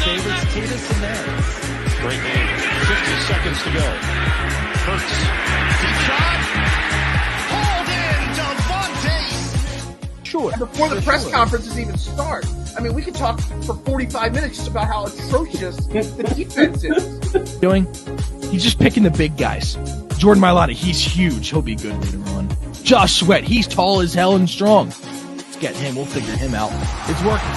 favorites, Titus and Nance. Great game. 50 seconds to go. Hurts. Deep shot. Hold in, Devontae. Sure. Before the press conferences even start. I mean, we could talk for 45 minutes just about how atrocious the defense is. Doing? He's just picking the big guys. Jordan Mailata, he's huge. He'll be good later on. Josh Sweat, he's tall as hell and strong. Let's get him. We'll figure him out. It's working.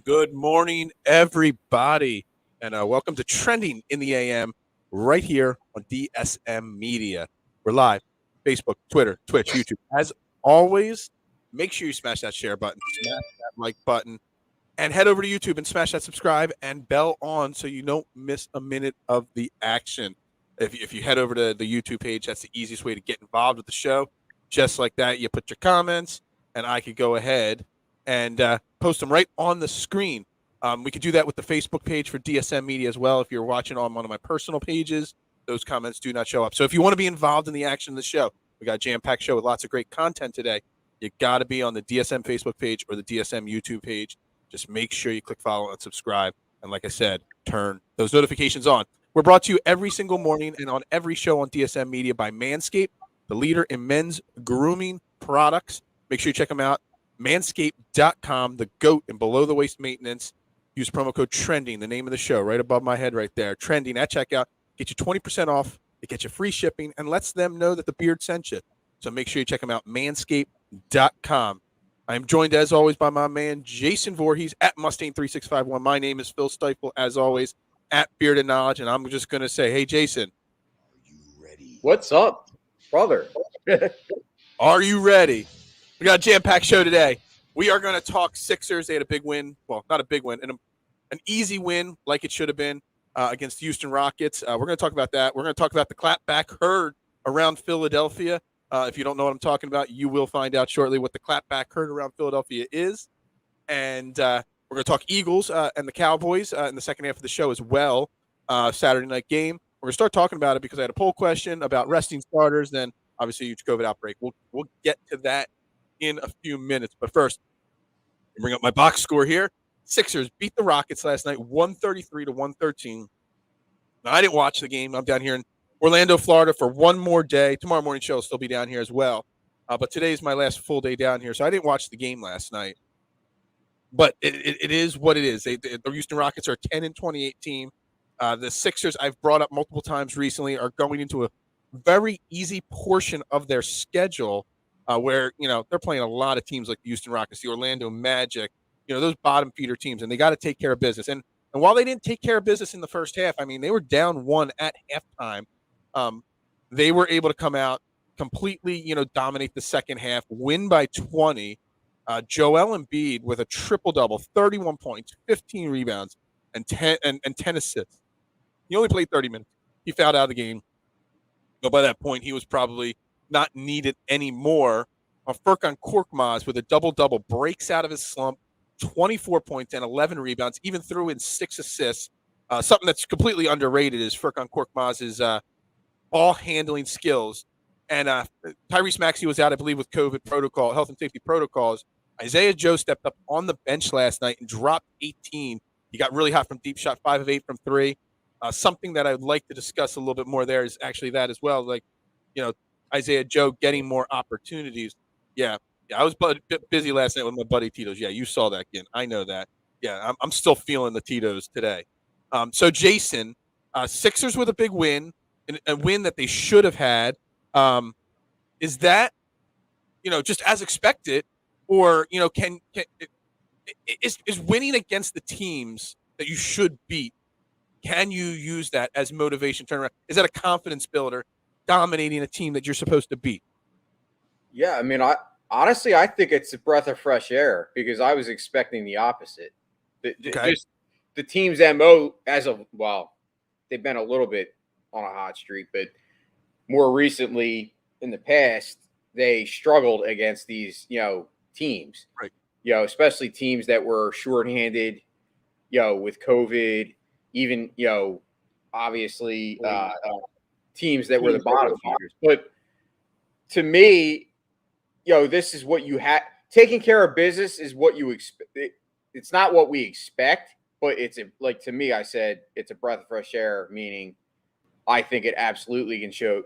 Good morning, everybody, and welcome to Trending in the AM right here on DSM Media. We're live, Facebook, Twitter, Twitch, YouTube. As always, make sure you smash that share button, smash that like button, and head over to YouTube and smash that subscribe and bell on so you don't miss a minute of the action. If you head over to the YouTube page, that's the easiest way to get involved with the show. Just like that, you put your comments, and I could go ahead and post them right on the screen. We could do that with the Facebook page for DSM Media as well. If you're watching on one of my personal pages, those comments do not show up. So if you want to be involved in the action of the show, we got a jam-packed show with lots of great content today. You got to be on the DSM Facebook page or the DSM YouTube page. Just make sure you click follow and subscribe. And like I said, turn those notifications on. We're brought to you every single morning and on every show on DSM Media by Manscaped, the leader in men's grooming products. Make sure you check them out. Manscaped.com, the GOAT in below-the-waist maintenance. Use promo code TRENDING, the name of the show, right above my head right there. Trending at checkout. Get you 20% off. It gets you free shipping and lets them know that the beard sent you. So make sure you check them out, manscaped.com. I am joined, as always, by my man, Jason Voorhees, at Mustang3651. My name is Phil Stifle, as always, at Bearded Knowledge. And I'm just going to say, hey, Jason. Are you ready? What's up, brother? Are you ready? We got a jam-packed show today. We are going to talk Sixers. They had a big win. Well, not a big win, an easy win like it should have been against the Houston Rockets. We're going to talk about that. We're going to talk about the clapback heard around Philadelphia. If you don't know what I'm talking about, you will find out shortly what the clapback heard around Philadelphia is. And we're going to talk Eagles and the Cowboys in the second half of the show as well. Saturday night game. We're going to start talking about it because I had a poll question about resting starters. Then, obviously, huge COVID outbreak. We'll get to that in a few minutes. But first, I'll bring up my box score here. Sixers beat the Rockets last night, 133-113. Now, I didn't watch the game. I'm down here in Orlando, Florida for one more day. Tomorrow morning show will still be down here as well. But today is my last full day down here, so I didn't watch the game last night. But it is what it is. The Houston Rockets are a 10-28 team. The Sixers, I've brought up multiple times recently, are going into a very easy portion of their schedule where, they're playing a lot of teams like the Houston Rockets, the Orlando Magic, those bottom feeder teams, and they got to take care of business. And while they didn't take care of business in the first half, I mean, they were down one at halftime. They were able to come out completely, dominate the second half, win by 20. Joel Embiid with a triple-double, 31 points, 15 rebounds, and 10 assists. He only played 30 minutes. He fouled out of the game. But by that point, he was probably not needed anymore. Furkan Korkmaz with a double-double breaks out of his slump, 24 points and 11 rebounds, even threw in 6 assists. Something that's completely underrated is Furkan Korkmaz's ball-handling skills. And Tyrese Maxey was out, I believe, with COVID protocol, health and safety protocols. Isaiah Joe stepped up on the bench last night and dropped 18. He got really hot from deep shot, 5 of 8 from 3. Something that I'd like to discuss a little bit more there is actually that as well. Like, Isaiah Joe getting more opportunities. Yeah, I was busy last night with my buddy Tito's. Yeah, you saw that again. I know that. Yeah, I'm still feeling the Tito's today. So, Jason, Sixers with a big win, a win that they should have had. Is that, just as expected, or, is winning against the teams that you should beat? Can you use that as motivation turnaround? Is that a confidence builder, dominating a team that you're supposed to beat? Yeah, I mean, honestly, I think it's a breath of fresh air because I was expecting the opposite. Just the team's MO they've been a little bit on a hot streak, but more recently in the past, they struggled against these, teams, right? Especially teams that were shorthanded, with COVID, even, obviously teams that were the bottom feeders. But to me, this is what you have. Taking care of business is what you expect. It's not what we expect, but to me, I said it's a breath of fresh air, meaning I think it absolutely can show,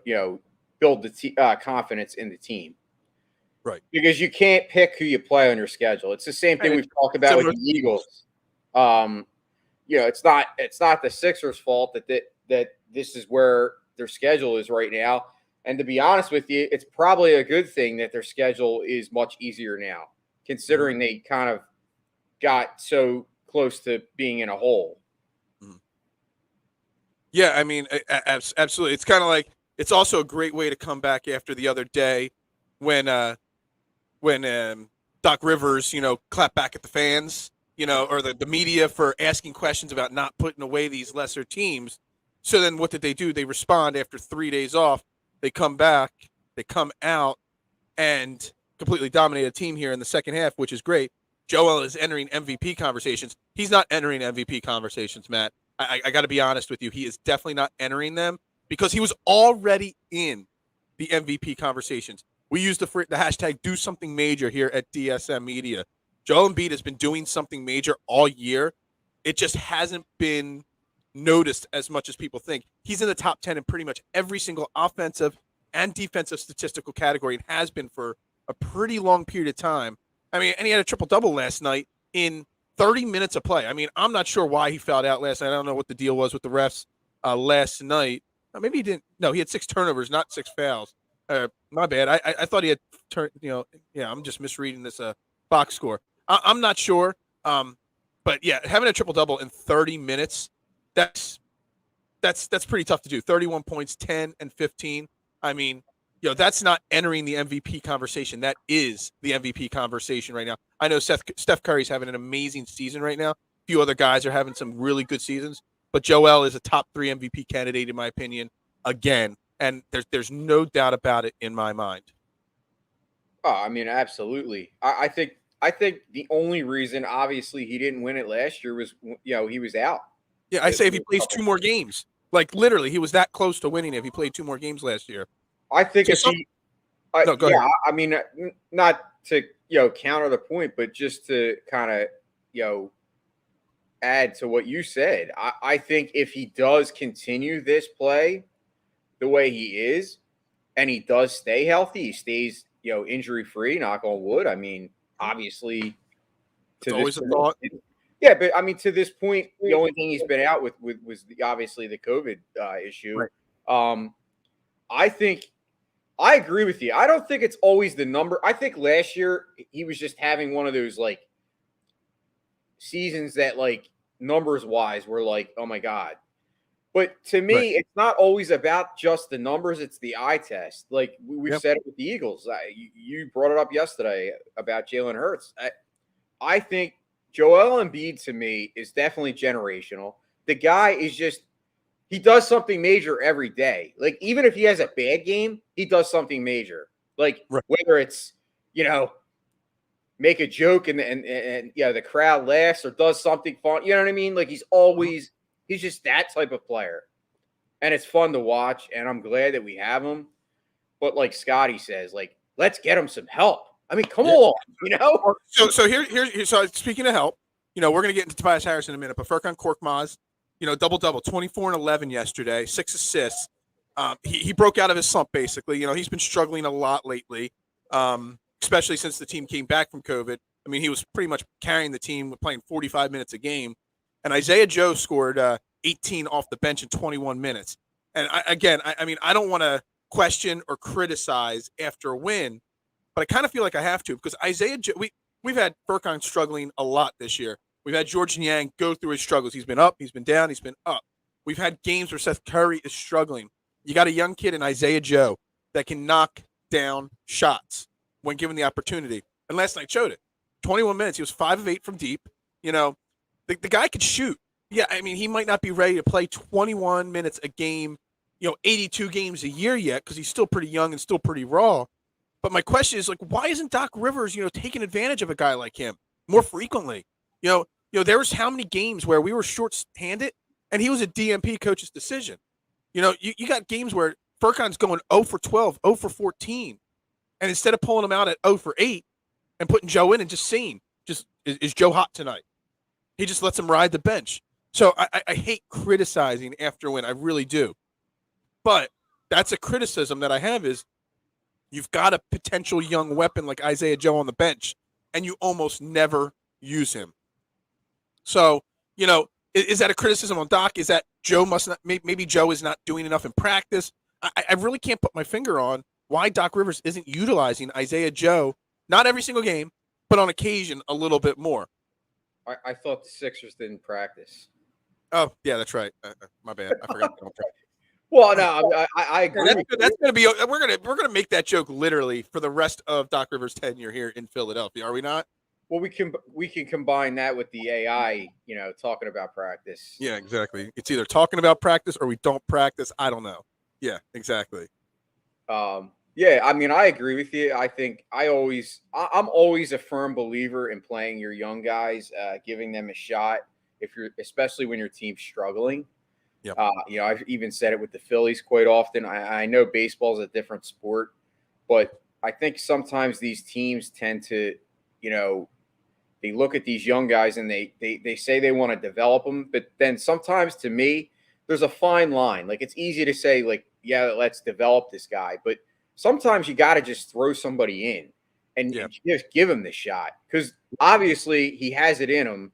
build the confidence in the team. Right. Because you can't pick who you play on your schedule. It's the same thing we've talked about with the Eagles. It's not the Sixers' fault that this is where their schedule is right now. And to be honest with you, it's probably a good thing that their schedule is much easier now, considering they kind of got so close to being in a hole. Yeah, I mean, absolutely. It's kind of like it's also a great way to come back after the other day when Doc Rivers, clapped back at the fans, or the media for asking questions about not putting away these lesser teams. So then what did they do? They respond after 3 days off. They come back, they come out, and completely dominate a team here in the second half, which is great. Joel is entering MVP conversations. He's not entering MVP conversations, Matt. I got to be honest with you. He is definitely not entering them because he was already in the MVP conversations. We use the hashtag do something major here at DSM Media. Joel Embiid has been doing something major all year. It just hasn't been noticed as much as people think. He's in the top 10 in pretty much every single offensive and defensive statistical category and has been for a pretty long period of time. I mean, and he had a triple-double last night in 30 minutes of play. I mean, I'm not sure why he fouled out last night. I don't know what the deal was with the refs last night. Maybe he didn't. No, he had 6 turnovers, not 6 fouls. My bad. I thought he had turned. I'm just misreading this box score. I'm not sure. But yeah, having a triple-double in 30 minutes, that's pretty tough to do. 31 points, 10 and 15. I mean, that's not entering the MVP conversation. That is the MVP conversation right now. I know Steph Curry's having an amazing season right now. A few other guys are having some really good seasons, but Joel is a top 3 MVP candidate in my opinion again, and there's no doubt about it in my mind. Oh, I mean, absolutely. I think the only reason, obviously, he didn't win it last year was he was out. Yeah, I say if he plays 2 more games, like literally, he was that close to winning if he played 2 more games last year. I think go ahead. I mean, not to counter the point, but just to kind of add to what you said. I think if he does continue this play the way he is, and he does stay healthy, he stays injury free. Knock on wood. I mean, obviously, it's always a thought. Yeah, but I mean, to this point, the only thing he's been out with was obviously the COVID issue. Right. I agree with you. I don't think it's always the number. I think last year he was just having one of those like seasons that like numbers wise were like, oh my God. But to me, It's not always about just the numbers. It's the eye test. Like we've said it with the Eagles. You brought it up yesterday about Jalen Hurts. I think Joel Embiid to me is definitely generational. The guy is just, he does something major every day. Like, even if he has a bad game, he does something major. Like, whether it's, make a joke and the crowd laughs or does something fun. You know what I mean? Like, he's just that type of player. And it's fun to watch, and I'm glad that we have him. But like Scotty says, like, let's get him some help. I mean, come on, So here. So speaking of help, we're going to get into Tobias Harris in a minute, but Furkan Korkmaz, double-double, 24 and 11 yesterday, 6 assists. He broke out of his slump, basically. He's been struggling a lot lately, especially since the team came back from COVID. I mean, he was pretty much carrying the team, playing 45 minutes a game. And Isaiah Joe scored 18 off the bench in 21 minutes. And I mean, I don't want to question or criticize after a win, but I kind of feel like I have to because Isaiah Joe, we've had Furkan struggling a lot this year. We've had George Niang go through his struggles. He's been up, he's been down, he's been up. We've had games where Seth Curry is struggling. You got a young kid in Isaiah Joe that can knock down shots when given the opportunity. And last night showed it. 21 minutes. He was 5 of 8 from deep. The guy could shoot. Yeah, I mean, he might not be ready to play 21 minutes a game, 82 games a year yet because he's still pretty young and still pretty raw. But my question is, like, why isn't Doc Rivers, taking advantage of a guy like him more frequently? There was how many games where we were short-handed and he was a DMP coach's decision. You got games where Furkan's going 0 for 12, 0 for 14. And instead of pulling him out at 0 for 8 and putting Joe in and just seeing, is Joe hot tonight? He just lets him ride the bench. So I hate criticizing after win. I really do. But that's a criticism that I have is you've got a potential young weapon like Isaiah Joe on the bench, and you almost never use him. So, is that a criticism on Doc? Is that Joe must not, maybe Joe is not doing enough in practice? I really can't put my finger on why Doc Rivers isn't utilizing Isaiah Joe, not every single game, but on occasion a little bit more. I thought the Sixers didn't practice. Oh, yeah, that's right. My bad. I forgot they don't practice. Well, no, I agree. That's going to be. We're gonna make that joke literally for the rest of Doc Rivers' tenure here in Philadelphia. Are we not? Well, we can combine that with the AI, talking about practice. Yeah, exactly. It's either talking about practice or we don't practice. I don't know. Yeah, exactly. Yeah, I mean, I agree with you. I think I'm always a firm believer in playing your young guys, giving them a shot especially when your team's struggling. Yep. I've even said it with the Phillies quite often. I know baseball is a different sport, but I think sometimes these teams tend to, they look at these young guys and they say they want to develop them, but then sometimes to me, there's a fine line. Like it's easy to say like, yeah, let's develop this guy, but sometimes you got to just throw somebody in and just give him the shot because obviously he has it in him.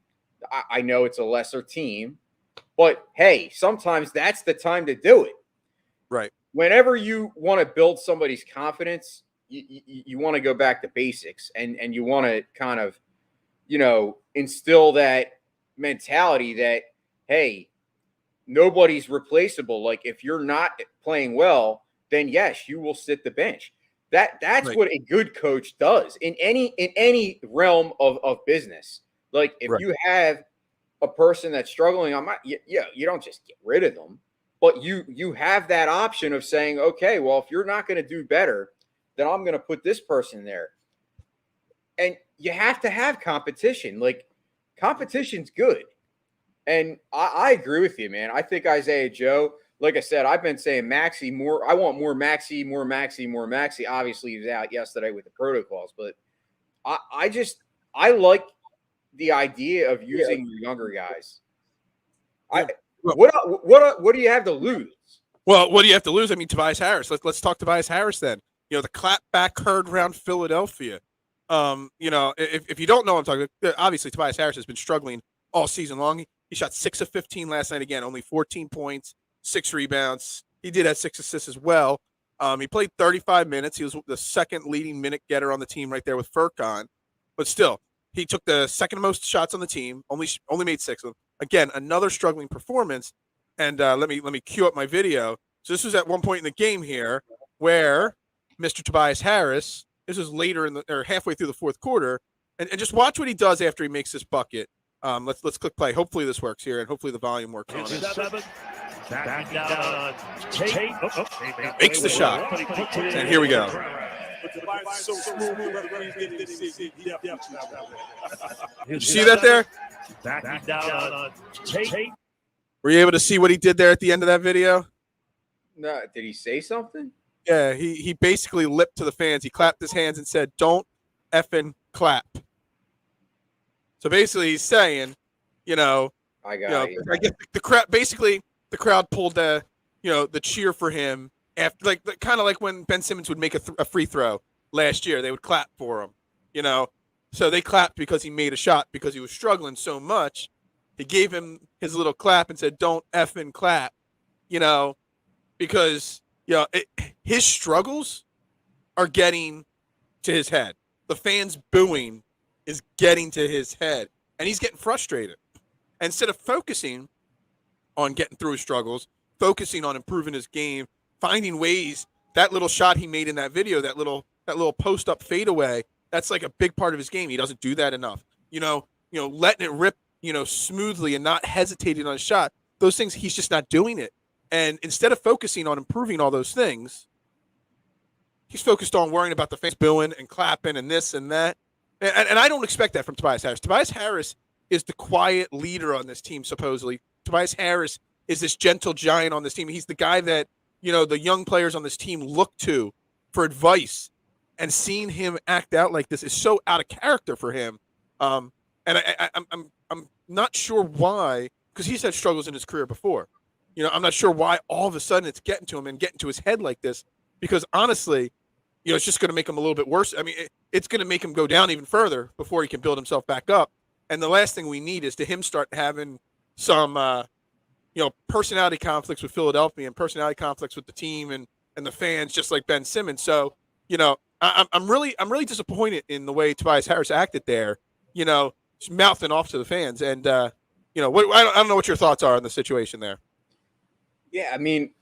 I know it's a lesser team, but hey, sometimes that's the time to do it. Right. Whenever you want to build somebody's confidence, you want to go back to basics and you want to kind of, instill that mentality that, hey, nobody's replaceable. Like if you're not playing well, then yes, you will sit the bench. That's right. What a good coach does in any realm of business. Like if you have a person that's struggling, you don't just get rid of them, but you have that option of saying, okay, well, if you're not going to do better, then I'm going to put this person there. And you have to have competition. Like competition's good. And I agree with you, man. I think Isaiah Joe, like I said, I've been saying Maxey more. I want more Maxey, more Maxey, more Maxey. Obviously, he was out yesterday with the protocols, but I like the idea of using younger guys. What do you have to lose? Well, what do you have to lose? I mean, Tobias Harris. Let's talk Tobias Harris then. The clapback heard around Philadelphia. If you don't know what I'm talking about, obviously Tobias Harris has been struggling all season long. He shot 6 of 15 last night again, only 14 points, 6 rebounds. He did have 6 assists as well. He played 35 minutes. He was the second leading minute getter on the team right there with Furkan. But still, he took the second most shots on the team, only made 6 of them. Again, another struggling performance. And let me cue up my video. So this was at one point in the game here where Mr. Tobias Harris, this was later or halfway through the fourth quarter, and just watch what he does after he makes this bucket. Let's click play. Hopefully this works here, and hopefully the volume works on it. Makes the shot, and here we go. Did you see that there? Were you able to see what he did there at the end of that video? No, did he say something? Yeah, he basically lipped to the fans. He clapped his hands and said, "Don't effing clap." So basically, he's saying, I guess the crowd. Basically, the crowd pulled the cheer for him after, kind of like when Ben Simmons would make a free throw last year. They would clap for him, So they clapped because he made a shot because he was struggling so much. He gave him his little clap and said, "Don't effing clap," because his struggles are getting to his head. The fans booing is getting to his head, and he's getting frustrated. Instead of focusing on getting through his struggles, focusing on improving his game, finding ways, that little shot he made in that video, that little post-up fadeaway, that's like a big part of his game. He doesn't do that enough. Letting it rip, smoothly and not hesitating on a shot, those things, he's just not doing it. And instead of focusing on improving all those things, he's focused on worrying about the fans booing and clapping and this and that. And I don't expect that from Tobias Harris. Tobias Harris is the quiet leader on this team, supposedly. Tobias Harris is this gentle giant on this team. He's the guy that, the young players on this team look to for advice and seeing him act out like this is so out of character for him. And I'm not sure why, because he's had struggles in his career before. I'm not sure why all of a sudden it's getting to him and getting to his head like this. Because honestly, it's just going to make him a little bit worse. I mean, it's going to make him go down even further before he can build himself back up. And the last thing we need is to him start having some, personality conflicts with Philadelphia and personality conflicts with the team and the fans, just like Ben Simmons. So, I'm really disappointed in the way Tobias Harris acted there. Just mouthing off to the fans, and I don't know what your thoughts are on the situation there. Yeah, I mean,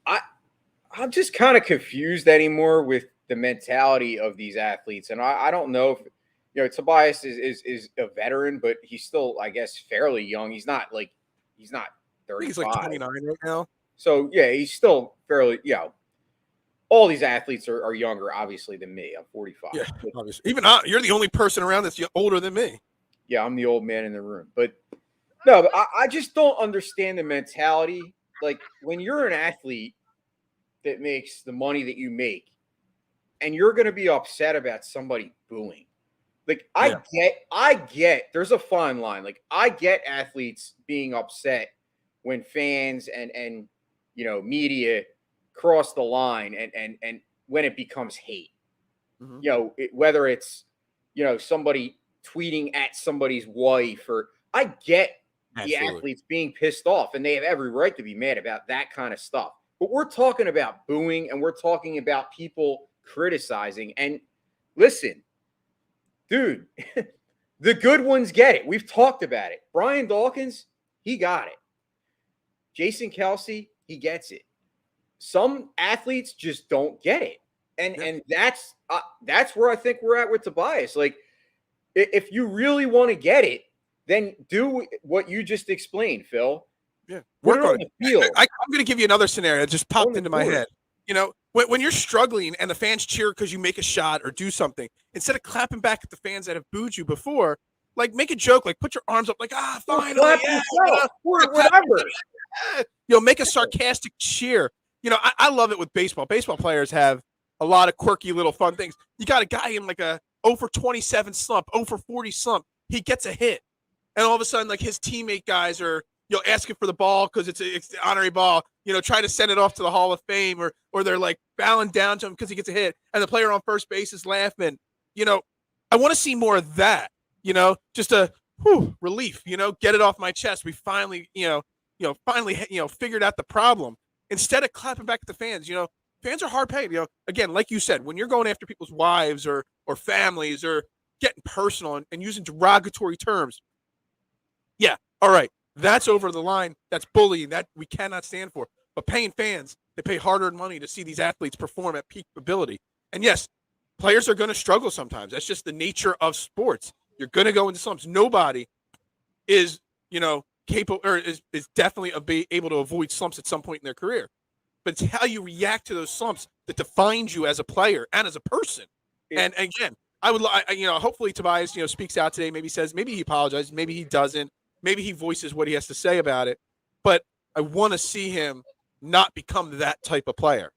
I'm just kind of confused anymore with the mentality of these athletes, and I don't know if Tobias is a veteran, but he's still, I guess, fairly young. He's not 35. He's like 29 right now. So yeah, he's still fairly all these athletes are younger, obviously, than me. I'm 45. Yeah, obviously. Even you're the only person around that's older than me. Yeah, I'm the old man in the room. But no, but I just don't understand the mentality. Like, when you're an athlete that makes the money that you make, and you're going to be upset about somebody booing. Like, I get, there's a fine line. Like, I get athletes being upset when fans and media cross the line and when it becomes hate. Mm-hmm. Whether it's somebody tweeting at somebody's wife, or I get the athletes being pissed off, and they have every right to be mad about that kind of stuff. But we're talking about booing, and we're talking about people criticizing. And listen, dude, the good ones get it. We've talked about it. Brian Dawkins, he got it. Jason Kelce, he gets it. Some athletes just don't get it. And that's where I think we're at with Tobias. Like, if you really want to get it, then do what you just explained, Phil. Yeah, work on it. I'm going to give you another scenario that just popped into my head. When you're struggling and the fans cheer because you make a shot or do something, instead of clapping back at the fans that have booed you before, like, make a joke, like put your arms up, like, finally, whatever. Make a sarcastic cheer. I love it with baseball. Baseball players have a lot of quirky little fun things. You got a guy in like a 0 for 27 slump, 0 for 40 slump. He gets a hit, and all of a sudden, like, his teammate guys are asking for the ball because it's the honorary ball. Try to send it off to the Hall of Fame, or they're like bowing down to him because he gets a hit, and the player on first base is laughing. I want to see more of that. Just a relief. Get it off my chest. We finally, figured out the problem. Instead of clapping back at the fans, fans are hard paid. Again, like you said, when you're going after people's wives or families or getting personal and using derogatory terms, yeah, all right, that's over the line. That's bullying. That we cannot stand for. But paying fans, they pay hard-earned money to see these athletes perform at peak ability. And yes, players are going to struggle sometimes. That's just the nature of sports. You're going to go into slumps. Nobody is, capable or is definitely able to avoid slumps at some point in their career. But it's how you react to those slumps that defines you as a player and as a person. Yeah. And again, hopefully Tobias, speaks out today. Maybe he apologizes. Maybe he doesn't. Maybe he voices what he has to say about it. But I want to see him not become that type of player.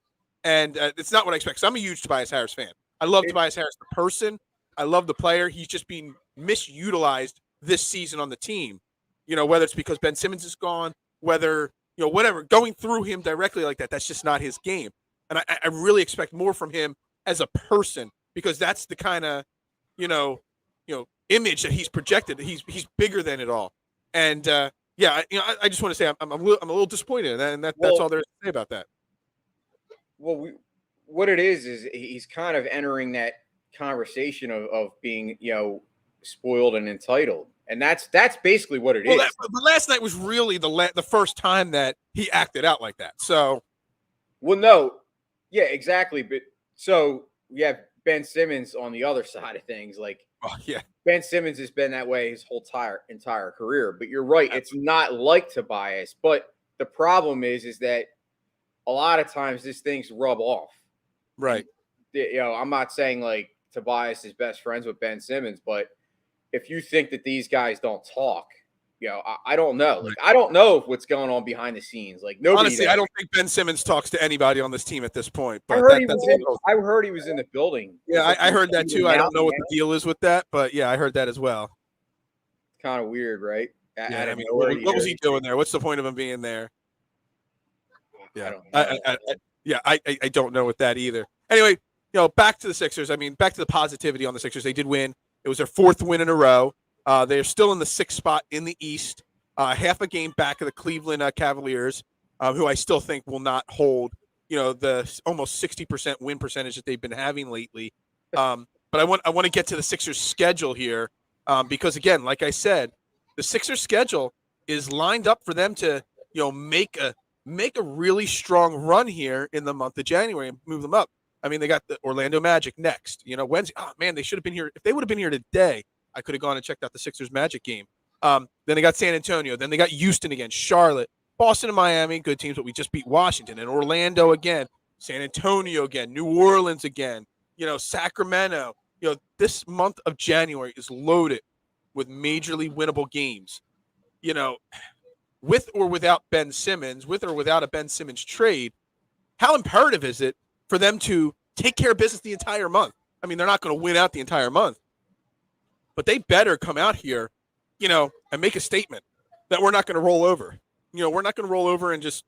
And it's not what I expect. So I'm a huge Tobias Harris fan. I love Tobias Harris, the person. I love the player. He's just being misutilized this season on the team. Whether it's because Ben Simmons is gone, whether, whatever, going through him directly like that, that's just not his game. And I really expect more from him as a person, because that's the kind of, image that he's projected. He's bigger than it all. And I just want to say I'm a little disappointed, and that's all there is to say about that. Well, what it is he's kind of entering that conversation of being, spoiled and entitled. And that's basically what it is. But last night was really the first time that he acted out like that. So, well, no, yeah, exactly. But so we have Ben Simmons on the other side of things. Like, Ben Simmons has been that way his whole entire career. But you're right, it's not like Tobias. But the problem is that a lot of times these things rub off. Right. I'm not saying like Tobias is best friends with Ben Simmons, but if you think that these guys don't talk, I don't know. Like, I don't know what's going on behind the scenes. Like, nobody Honestly, does. I don't think Ben Simmons talks to anybody on this team at this point. But I heard he was in the building. Yeah, I heard that too. I don't know what the deal is with that, but yeah, I heard that as well. Kind of weird, right? Yeah, I mean, what was he doing there? What's the point of him being there? Yeah, I don't know with that either. Anyway, back to the Sixers. I mean, back to the positivity on the Sixers. They did win. It was their 4th win in a row. They're still in the 6th spot in the East, half a game back of the Cleveland Cavaliers, who I still think will not hold, the almost 60% win percentage that they've been having lately. But I want to get to the Sixers' schedule here, because again, like I said, the Sixers' schedule is lined up for them to, make a really strong run here in the month of January and move them up. I mean, they got the Orlando Magic next. Wednesday. Oh man, they should have been here. If they would have been here today, I could have gone and checked out the Sixers Magic game. Then they got San Antonio. Then they got Houston again, Charlotte, Boston, and Miami. Good teams, but we just beat Washington and Orlando again, San Antonio again, New Orleans again. Sacramento. This month of January is loaded with majorly winnable games. With or without Ben Simmons, with or without a Ben Simmons trade, how imperative is it for them to take care of business the entire month? I mean, they're not going to win out the entire month, but they better come out here, and make a statement that we're not going to roll over. We're not going to roll over and just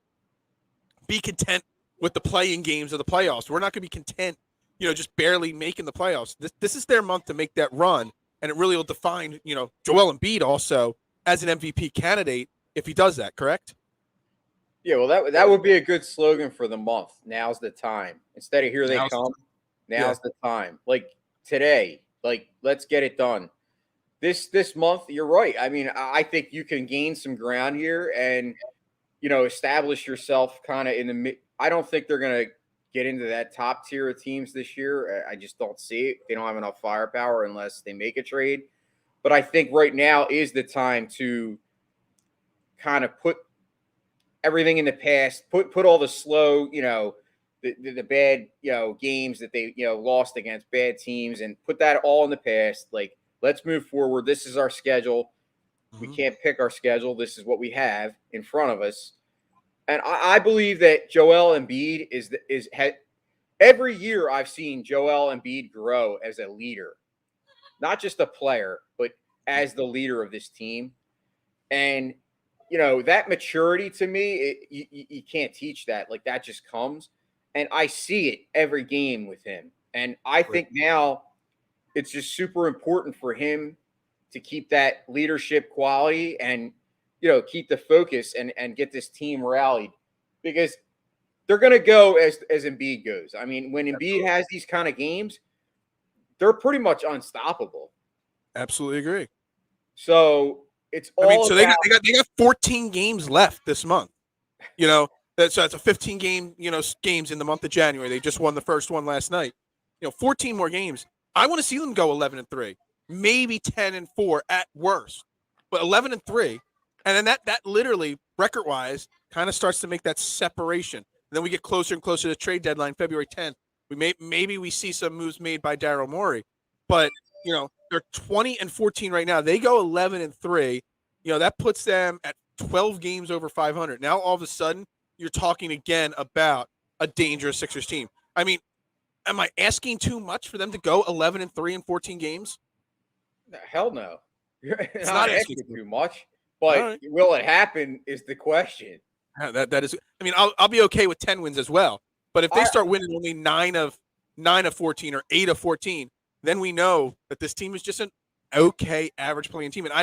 be content with the playing games of the playoffs. We're not going to be content, just barely making the playoffs. This is their month to make that run, and it really will define, Joel Embiid also as an MVP candidate if he does that, correct? Yeah, well, that would be a good slogan for the month. Now's the time. Instead of here they come, now's the time. Like today, like let's get it done. This month, you're right. I mean, I think you can gain some ground here and, establish yourself kind of in the I don't think they're going to get into that top tier of teams this year. I just don't see it. They don't have enough firepower unless they make a trade. But I think right now is the time to kind of put everything in the past, put all the slow, the bad, games that they, lost against bad teams and put that all in the past. Like, let's move forward. This is our schedule. We can't pick our schedule. This is what we have in front of us. And I believe that Joel Embiid every year I've seen Joel Embiid grow as a leader, not just a player, but as the leader of this team. And, that maturity to me, you can't teach that. Like, that just comes. And I see it every game with him. And I think now it's just super important for him to keep that leadership quality and, keep the focus and get this team rallied, because they're going to go as Embiid goes. I mean, when Embiid has these kind of games, they're pretty much unstoppable. Absolutely agree. So it's all. They got 14 games left this month. So that's a 15 game, games in the month of January. They just won the first one last night. 14 more games. I want to see them go 11-3, maybe 10-4 at worst, but 11-3. And then that literally, record-wise, kind of starts to make that separation. And then we get closer and closer to the trade deadline, February 10th. Maybe we see some moves made by Daryl Morey. But, they're 20-14 right now. They go 11-3. That puts them at 12 games over 500. Now, all of a sudden, you're talking again about a dangerous Sixers team. I mean, am I asking too much for them to go 11-3 in 14 games? Hell no. It's not asking too much. But will it happen is the question. That is. I mean, I'll be okay with 10 wins as well. But if they start winning only 9 of 14 or 8 of 14, then we know that this team is just an okay average playing team. And I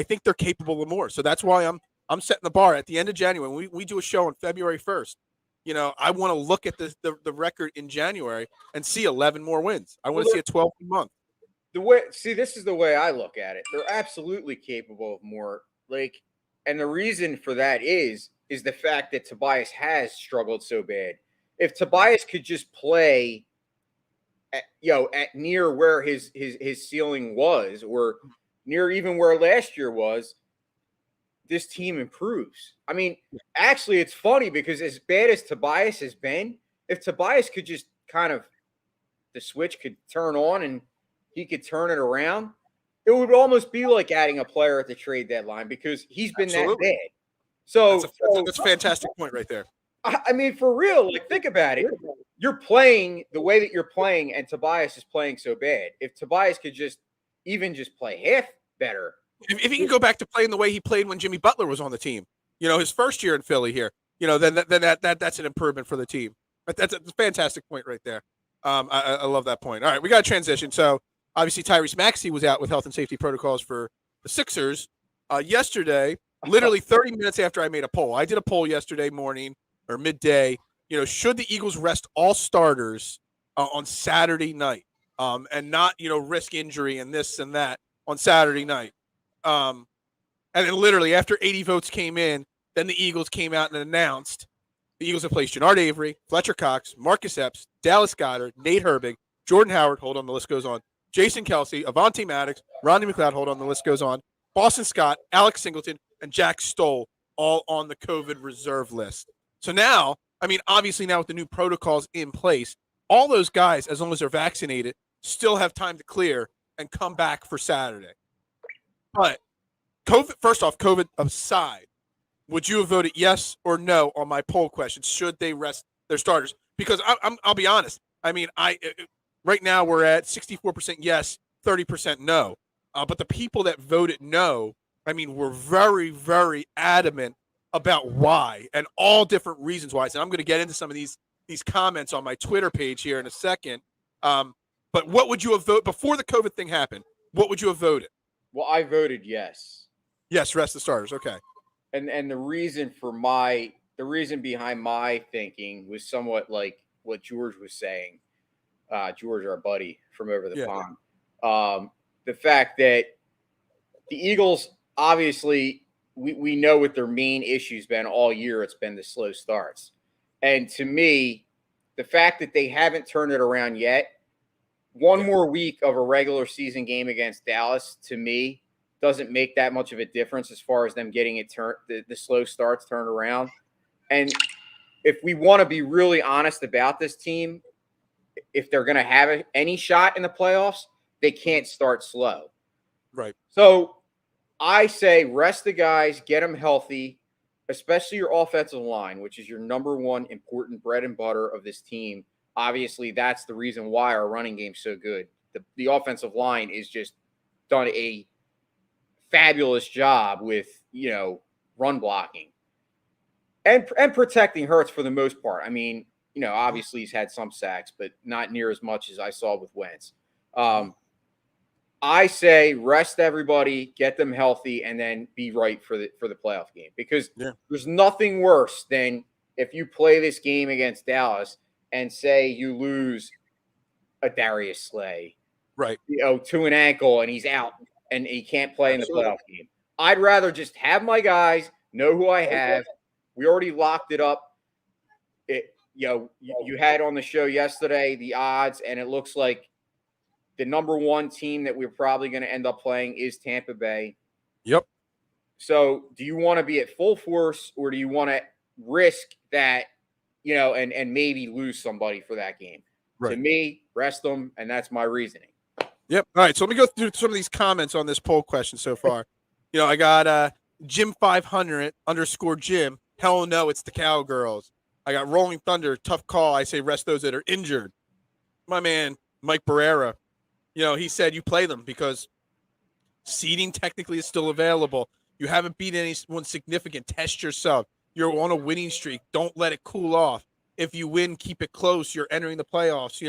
think they're capable of more. So that's why I'm setting the bar at the end of January. When we do a show on February 1st, I want to look at the record in January and see 11 more wins. I want to see a 12 month. This is the way I look at it. They're absolutely capable of more. And the reason for that is the fact that Tobias has struggled so bad. If Tobias could just play at near where his ceiling was, or near even where last year was, this team improves. I mean, actually, it's funny because as bad as Tobias has been, if Tobias could just kind of, the switch could turn on and he could turn it around, it would almost be like adding a player at the trade deadline because he's been Absolutely. that bad. So that's a fantastic point right there. I mean, for real, like think about it. You're playing the way that you're playing, and Tobias is playing so bad. If Tobias could just play half better. If he can go back to playing the way he played when Jimmy Butler was on the team, his first year in Philly here, then that's an improvement for the team. But that's a fantastic point right there. I love that point. All right, we got to transition. So obviously Tyrese Maxey was out with health and safety protocols for the Sixers yesterday. Literally 30 minutes after I made a poll, I did a poll yesterday morning or midday. Should the Eagles rest all starters on Saturday night and not risk injury and this and that on Saturday night? And then literally after 80 votes came in, then the Eagles came out and announced the Eagles have placed Jannard Avery, Fletcher Cox, Marcus Epps, Dallas Goedert, Nate Herbig, Jordan Howard, hold on, the list goes on, Jason Kelsey, Avonte Maddox, Rodney McLeod, hold on, the list goes on, Boston Scott, Alex Singleton, and Jack Stoll all on the COVID reserve list. So now, obviously now with the new protocols in place, all those guys, as long as they're vaccinated, still have time to clear and come back for Saturday. But COVID aside, would you have voted yes or no on my poll question? Should they rest their starters? Because I'll be honest. Right now we're at 64% yes, 30% no. But the people that voted no, were very, very adamant about why and all different reasons why. And I'm going to get into some of these comments on my Twitter page here in a second. But what would you have voted before the COVID thing happened? What would you have voted? Well, I voted yes. Yes, rest the starters. Okay. And the reason behind my thinking was somewhat like what George was saying. George, our buddy from over the pond. The fact that the Eagles, obviously, we know what their main issue's been all year. It's been the slow starts. And to me, the fact that they haven't turned it around yet, one more week of a regular season game against Dallas, to me, doesn't make that much of a difference as far as them getting it the slow starts turned around. And if we want to be really honest about this team, if they're going to have any shot in the playoffs, they can't start slow. Right. So I say rest the guys, get them healthy, especially your offensive line, which is your number one important bread and butter of this team. Obviously, that's the reason why our running game's so good. The offensive line is just done a fabulous job with, run blocking and protecting Hurts for the most part. Obviously he's had some sacks, but not near as much as I saw with Wentz. I say rest everybody, get them healthy, and then be right for the playoff game because there's nothing worse than if you play this game against Dallas and say you lose a Darius Slay, right? To an ankle and he's out and he can't play in the playoff game. I'd rather just have my guys know who I have. We already locked it up. You had on the show yesterday the odds, and it looks like the number one team that we're probably going to end up playing is Tampa Bay. Yep. So do you want to be at full force or do you want to risk that, and maybe lose somebody for that game? Right. To me, rest them, and that's my reasoning. Yep. All right, so let me go through some of these comments on this poll question so far. I got Jim500 _ Jim. Hell no, it's the Cowgirls. I got Rolling Thunder, tough call. I say rest those that are injured. My man, Mike Barrera, he said you play them because seeding technically is still available. You haven't beat anyone significant. Test yourself. You're on a winning streak. Don't let it cool off. If you win, keep it close. You're entering the playoffs.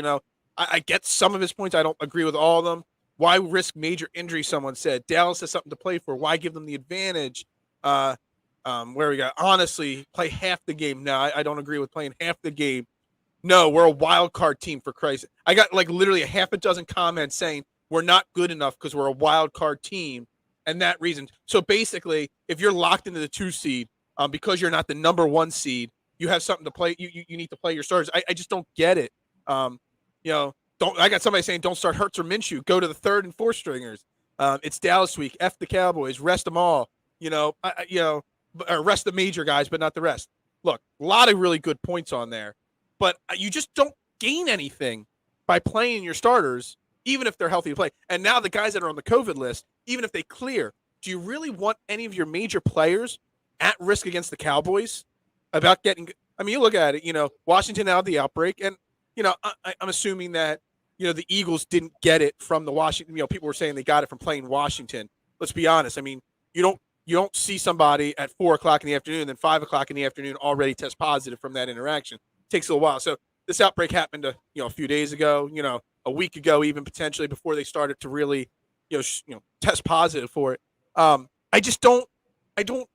I get some of his points. I don't agree with all of them. Why risk major injury? Someone said Dallas has something to play for. Why give them the advantage? Where we got honestly play half the game. No, I don't agree with playing half the game. No, we're a wild card team for Christ. I got like literally a half a dozen comments saying we're not good enough because we're a wild card team, and that reason. So basically, if you're locked into the 2 seed, because you're not the number 1 seed, you have something to play. You need to play your starters. I just don't get it. Don't. I got somebody saying don't start Hurts or Minshew. Go to the 3rd and 4th stringers. It's Dallas week. F the Cowboys. Rest them all. Rest the major guys, but not the rest. Look, a lot of really good points on there, but you just don't gain anything by playing your starters even if they're healthy to play. And now the guys that are on the COVID list, even if they clear, do you really want any of your major players at risk against the Cowboys about getting – I mean, you look at it, Washington out of the outbreak, and, I'm assuming that, the Eagles didn't get it from the Washington – people were saying they got it from playing Washington. Let's be honest. I mean, you don't see somebody at 4 o'clock in the afternoon, then 5 o'clock in the afternoon already test positive from that interaction. It takes a little while. So this outbreak happened a few days ago, a week ago, even potentially before they started to really, test positive for it. I don't,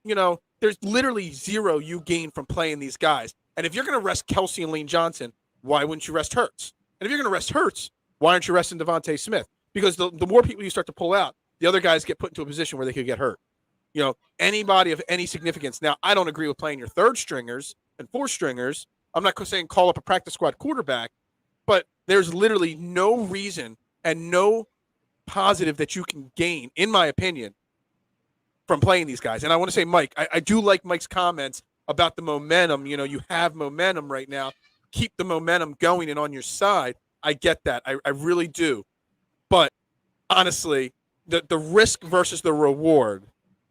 there's literally zero you gain from playing these guys. And if you're going to rest Kelsey and Lane Johnson, why wouldn't you rest Hurts? And if you're going to rest Hurts, why aren't you resting Devontae Smith? Because the more people you start to pull out, the other guys get put into a position where they could get hurt. Anybody of any significance. Now, I don't agree with playing your third stringers and fourth stringers. I'm not saying call up a practice squad quarterback, but there's literally no reason and no positive that you can gain, in my opinion, from playing these guys. And I want to say, Mike, I do like Mike's comments about the momentum. You have momentum right now. Keep the momentum going and on your side. I get that. I really do. But honestly, the risk versus the reward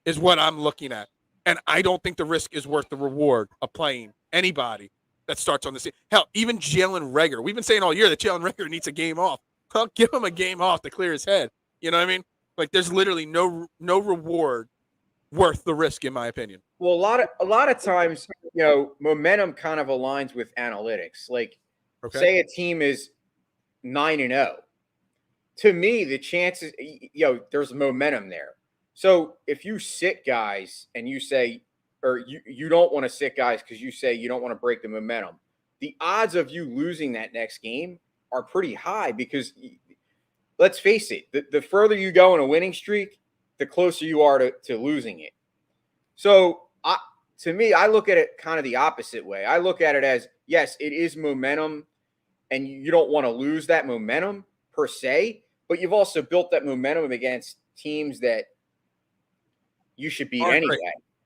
is what I'm looking at. And I don't think the risk is worth the reward of playing anybody that starts on the scene. Hell, even Jalen Reagor. We've been saying all year that Jalen Reagor needs a game off. Well, give him a game off to clear his head. You know what I mean? Like, there's literally no reward worth the risk, in my opinion. Well, a lot of times, momentum kind of aligns with analytics. Like, say a team is 9-0. To me, the chances, there's momentum there. So if you sit guys and you say, or you don't want to sit guys because you say you don't want to break the momentum, the odds of you losing that next game are pretty high because, let's face it, the further you go in a winning streak, the closer you are to losing it. So to me, I look at it kind of the opposite way. I look at it as, yes, it is momentum, and you don't want to lose that momentum per se, but you've also built that momentum against teams that you should beat anyway.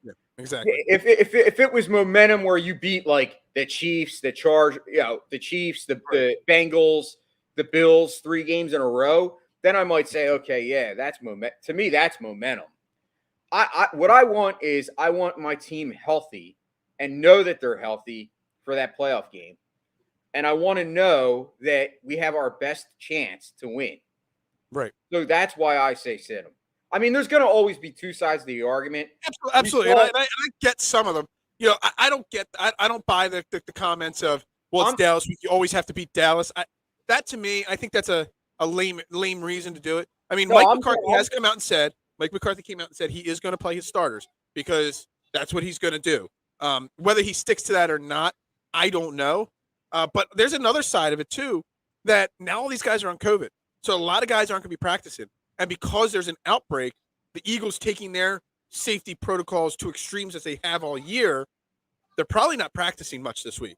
Yeah, exactly. If it was momentum where you beat like the Chiefs, the Chiefs, the Bengals, the Bills 3 games in a row, then I might say, okay, yeah, that's momentum. To me, that's momentum. What I want is I want my team healthy and know that they're healthy for that playoff game. And I want to know that we have our best chance to win. Right. So that's why I say sit them. I mean, there's going to always be two sides of the argument. Absolutely. And I get some of them. I don't buy the comments of, well, it's Dallas. You always have to beat Dallas. That to me, I think that's a lame reason to do it. I mean, Mike McCarthy came out and said he is going to play his starters because that's what he's going to do. Whether he sticks to that or not, I don't know. But there's another side of it too, that now all these guys are on COVID. So a lot of guys aren't going to be practicing. And because there's an outbreak, the Eagles taking their safety protocols to extremes as they have all year, they're probably not practicing much this week.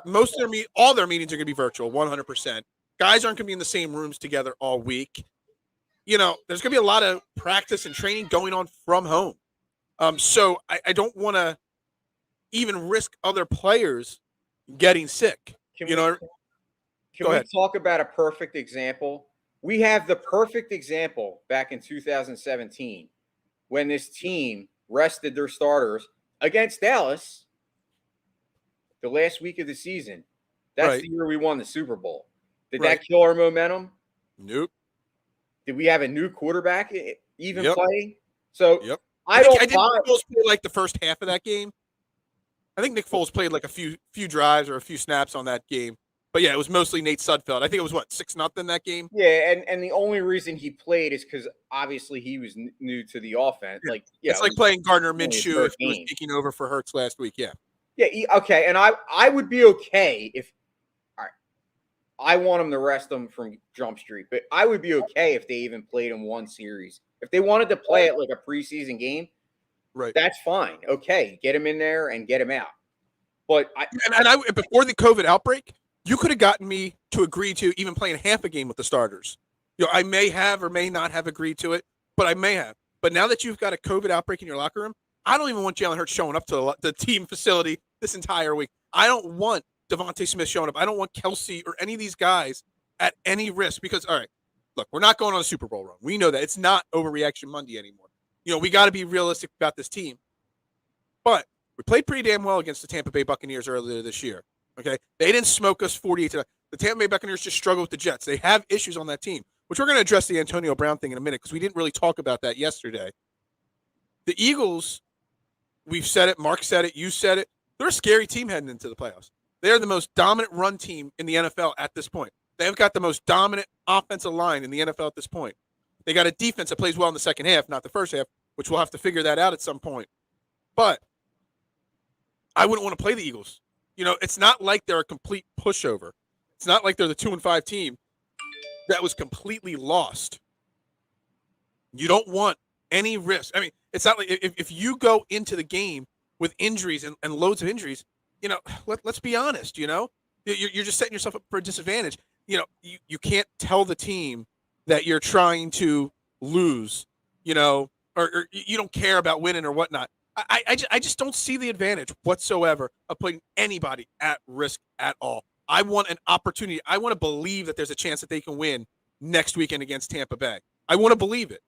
Most of all their meetings are going to be virtual, 100%. Guys aren't going to be in the same rooms together all week. There's going to be a lot of practice and training going on from home. So I don't want to even risk other players getting sick. Can we talk about a perfect example? We have the perfect example back in 2017 when this team rested their starters against Dallas the last week of the season. That's the year we won the Super Bowl. Did that kill our momentum? Nope. Did we have a new quarterback even playing? So I think Nick Foles played like the first half of that game. I think Nick Foles played like a few drives or a few snaps on that game. But yeah, it was mostly Nate Sudfeld. I think it was 6-0 that game. Yeah, and the only reason he played is because obviously he was new to the offense. It's like playing Gardner Minshew if he was taking over for Hurts last week. Yeah. Yeah. Okay, and I would be okay if. All right, I want them to rest them from Jump Street, but I would be okay if they even played in one series. If they wanted to play it like a preseason game, that's fine. Okay, get him in there and get him out. But before the COVID outbreak, you could have gotten me to agree to even playing half a game with the starters. I may have or may not have agreed to it, but I may have. But now that you've got a COVID outbreak in your locker room, I don't even want Jalen Hurts showing up to the team facility this entire week. I don't want Devontae Smith showing up. I don't want Kelsey or any of these guys at any risk because, all right, look, we're not going on a Super Bowl run. We know that. It's not Overreaction Monday anymore. We got to be realistic about this team. But we played pretty damn well against the Tampa Bay Buccaneers earlier this year. Okay? They didn't smoke us 48-9. The Tampa Bay Buccaneers just struggled with the Jets. They have issues on that team, which we're going to address the Antonio Brown thing in a minute because we didn't really talk about that yesterday. The Eagles, we've said it, Mark said it, you said it, they're a scary team heading into the playoffs. They're the most dominant run team in the NFL at this point. They've got the most dominant offensive line in the NFL at this point. They got a defense that plays well in the second half, not the first half, which we'll have to figure that out at some point. But I wouldn't want to play the Eagles. It's not like they're a complete pushover. It's not like they're the 2-5 team that was completely lost. You don't want any risk. I mean, it's not like if you go into the game with injuries and loads of injuries, let's be honest, you're just setting yourself up for a disadvantage. You can't tell the team that you're trying to lose, or you don't care about winning or whatnot. I just don't see the advantage whatsoever of putting anybody at risk at all. I want an opportunity. I want to believe that there's a chance that they can win next weekend against Tampa Bay. I want to believe it.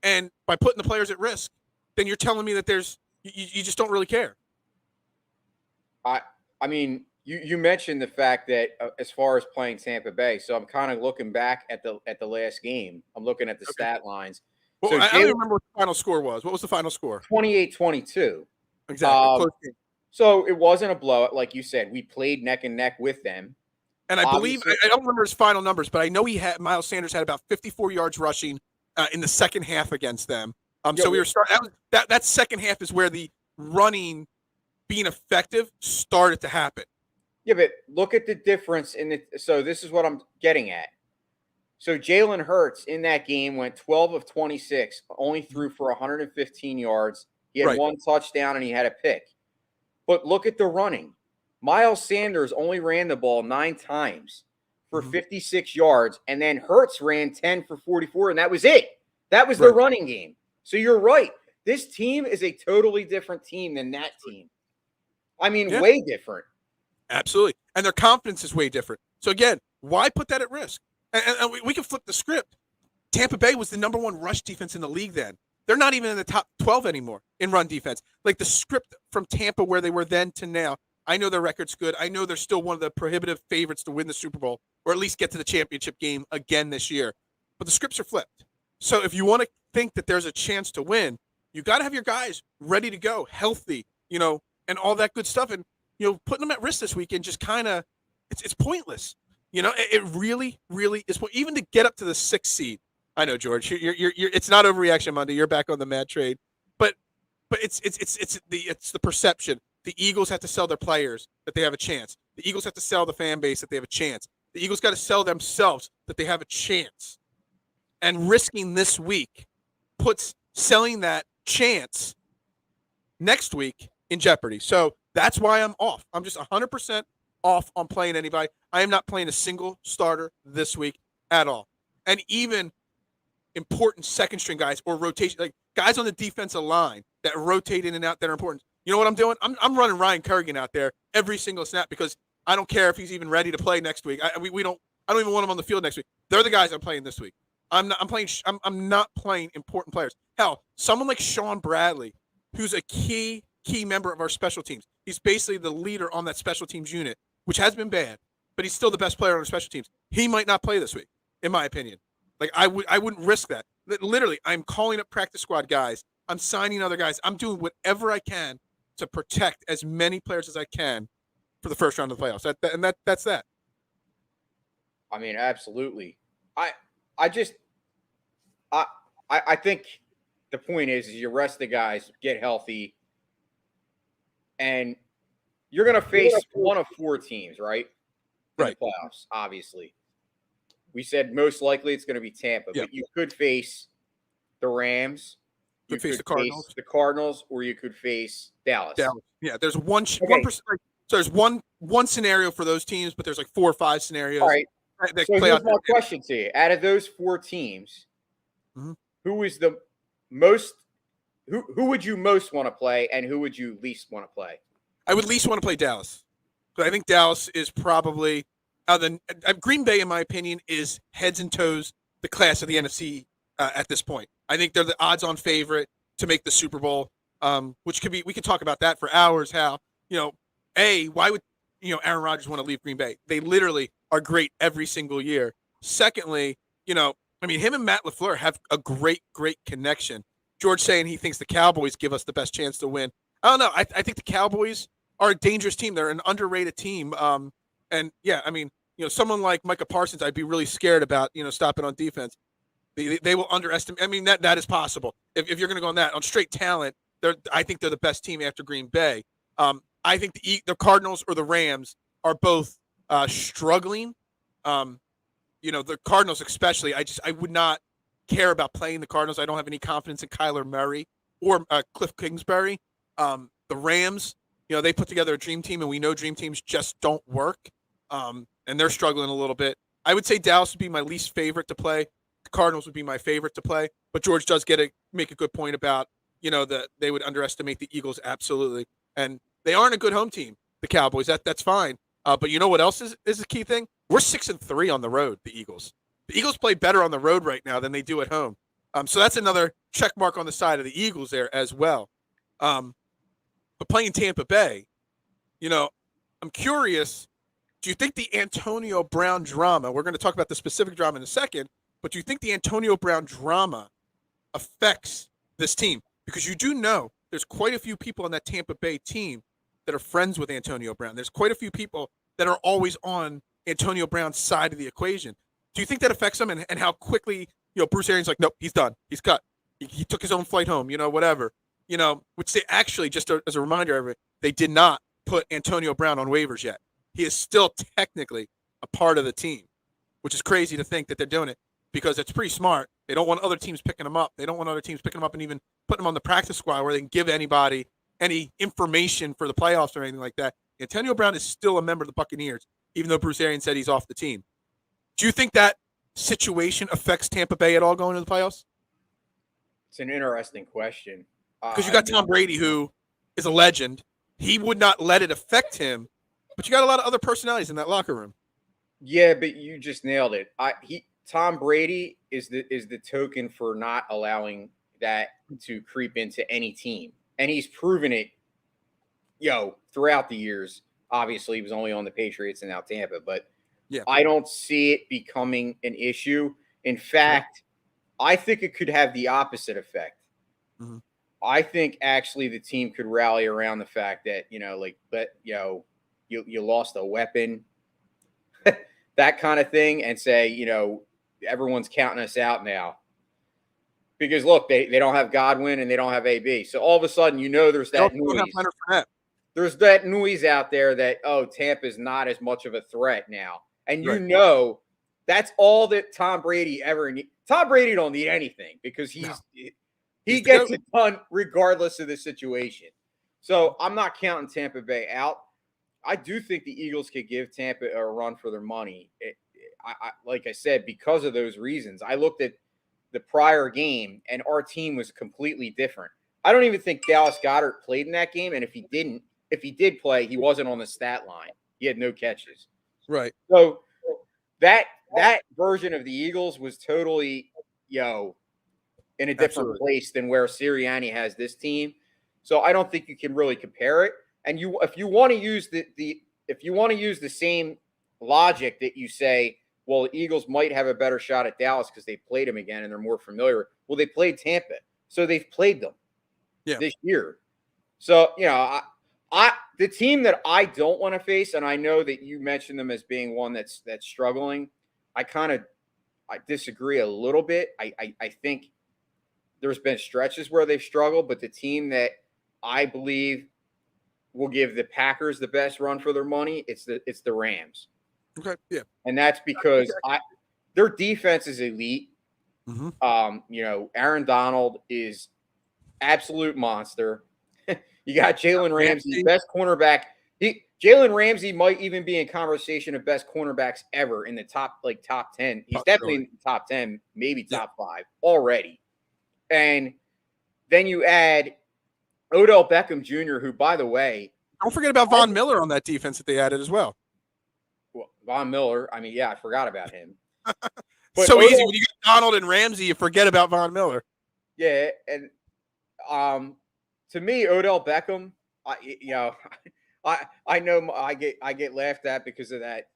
And by putting the players at risk, then you're telling me that you just don't really care. I mean, you mentioned the fact that as far as playing Tampa Bay, so I'm kind of looking back at the last game. I'm looking at the stat lines. Well, So I don't remember what the final score was. What was the final score? 28-22. Exactly. Close game. So it wasn't a blowout, like you said. We played neck and neck with them. And I believe I don't remember his final numbers, but I know Miles Sanders had about 54 yards rushing in the second half against them. So we were starting. That second half is where the running being effective started to happen. Yeah, but look at the difference in it. So this is what I'm getting at. So Jalen Hurts in that game went 12 of 26, only threw for 115 yards. He had one touchdown and he had a pick. But look at the running. Miles Sanders only ran the ball 9 times for 56 yards, and then Hurts ran 10 for 44, and that was it. That was the running game. So you're right. This team is a totally different team than that team. I mean, way different. Absolutely. And their confidence is way different. So, again, why put that at risk? And we can flip the script. Tampa Bay was the number 1 rush defense in the league then. They're not even in the top 12 anymore in run defense. Like the script from Tampa where they were then to now, I know their record's good. I know they're still one of the prohibitive favorites to win the Super Bowl or at least get to the championship game again this year. But the scripts are flipped. So if you want to think that there's a chance to win, you got to have your guys ready to go, healthy, and all that good stuff. And, putting them at risk this weekend just kind of, it's pointless. It really, really is. Even to get up to the 6th seed. I know, George, you're it's not Overreaction Monday. You're back on the mad trade, but it's the perception. The Eagles have to sell their players that they have a chance. The Eagles have to sell the fan base that they have a chance. The Eagles got to sell themselves that they have a chance. And risking this week puts selling that chance next week in jeopardy. So that's why I'm off. I'm just 100% off on playing anybody. I am not playing a single starter this week at all. And even important second string guys or rotation, like guys on the defensive line that rotate in and out that are important. You know what I'm doing? I'm running Ryan Kerrigan out there every single snap because I don't care if he's even ready to play next week. I don't even want him on the field next week. They're the guys I'm playing this week. I'm not playing important players. Hell, someone like Sean Bradley, who's a key member of our special teams. He's basically the leader on that special teams unit, which has been bad, but he's still the best player on our special teams. He might not play this week, in my opinion. Like I wouldn't risk that. Literally, I'm calling up practice squad guys. I'm signing other guys. I'm doing whatever I can to protect as many players as I can for the first round of the playoffs. That's that. I mean, absolutely. I think the point is you rest the guys, get healthy, and you're going to face one of 4 teams, right? In the playoffs, obviously. We said most likely it's going to be Tampa, but you could face the Rams. You could face the Cardinals, or you could face Dallas. Yeah, there's 1%. So there's one scenario for those teams, but there's like 4 or 5 scenarios. All right. So here's my question to you: out of those 4 teams, who is the most? Who would you most want to play, and who would you least want to play? I would least want to play Dallas, but I think Dallas is probably Then Green Bay, in my opinion, is heads and toes the class of the NFC at this point. I think they're the odds-on favorite to make the Super Bowl, which could be. We could talk about that for hours. How why would Aaron Rodgers want to leave Green Bay? They literally are great every single year. Secondly, him and Matt LaFleur have a great connection. George saying he thinks the Cowboys give us the best chance to win. I don't know. I think the Cowboys are a dangerous team. They're an underrated team. Someone like Micah Parsons, I'd be really scared about, stopping on defense. They will underestimate. I mean, that is possible. If you're going to go on that, on straight talent, I think they're the best team after Green Bay. I think the Cardinals or the Rams are both struggling. The Cardinals especially, I would not care about playing the Cardinals. I don't have any confidence in Kyler Murray or Cliff Kingsbury. The Rams, they put together a dream team, and we know dream teams just don't work. And they're struggling a little bit. I would say Dallas would be my least favorite to play. The Cardinals would be my favorite to play. But George does make a good point about, that they would underestimate the Eagles, absolutely. And they aren't a good home team, the Cowboys. That's fine. But you know what else is a key thing? We're 6-3 on the road, the Eagles. The Eagles play better on the road right now than they do at home. So that's another check mark on the side of the Eagles there as well. But playing Tampa Bay, I'm curious, do you think the Antonio Brown drama, we're going to talk about the specific drama in a second, but do you think the Antonio Brown drama affects this team? Because you do know there's quite a few people on that Tampa Bay team that are friends with Antonio Brown. There's quite a few people that are always on Antonio Brown's side of the equation. Do you think that affects him, and how quickly, Bruce Arians like, nope, he's done. He's cut. He took his own flight home, whatever. Which they actually, just as a reminder, they did not put Antonio Brown on waivers yet. He is still technically a part of the team, which is crazy to think that they're doing it because it's pretty smart. They don't want other teams picking him up. They don't want other teams picking him up and even putting him on the practice squad where they can give anybody any information for the playoffs or anything like that. Antonio Brown is still a member of the Buccaneers, even though Bruce Arians said he's off the team. Do you think that situation affects Tampa Bay at all going to the playoffs? It's an interesting question. Because you got Tom Brady, who is a legend. He would not let it affect him, but you got a lot of other personalities in that locker room. Yeah, but you just nailed it. Tom Brady is the token for not allowing that to creep into any team. And he's proven it, throughout the years. Obviously, he was only on the Patriots and now Tampa, but yeah, I don't see it becoming an issue. In fact, I think it could have the opposite effect. Mm-hmm. I think actually the team could rally around the fact that, you lost a weapon, that kind of thing, and say, everyone's counting us out now. Because, look, they don't have Godwin and they don't have AB. So all of a sudden, there's that noise. There's that noise out there that, Tampa's not as much of a threat now. And that's all that Tom Brady ever needs. Tom Brady don't need anything because he gets it done regardless of the situation. So I'm not counting Tampa Bay out. I do think the Eagles could give Tampa a run for their money. Like I said, because of those reasons. I looked at the prior game, and our team was completely different. I don't even think Dallas Goedert played in that game, and if he did play, he wasn't on the stat line. He had no catches. Right. So that version of the Eagles was totally, in a different place than where Sirianni has this team. So I don't think you can really compare it. And if you want to use the same logic that you say, well, the Eagles might have a better shot at Dallas because they played them again and they're more familiar. Well, they played Tampa, so they've played them this year. So, the team that I don't want to face, and I know that you mentioned them as being one that's struggling, I disagree a little bit. I think there's been stretches where they've struggled, but the team that I believe will give the Packers the best run for their money, it's the Rams. Okay, yeah. And that's because their defense is elite. Mm-hmm. Aaron Donald is absolute monster. You got Jalen Ramsey, best cornerback. Jalen Ramsey might even be in conversation of best cornerbacks ever in the top 10. He's definitely in the top 10, maybe top 5 already. And then you add Odell Beckham Jr., who, by the way, don't forget about Von Miller on that defense that they added as well. Well, Von Miller. I mean, yeah, I forgot about him. But So Odell, easy when you got Donald and Ramsey, you forget about Von Miller. yeah, and to me, Odell Beckham, I know I get laughed at because of that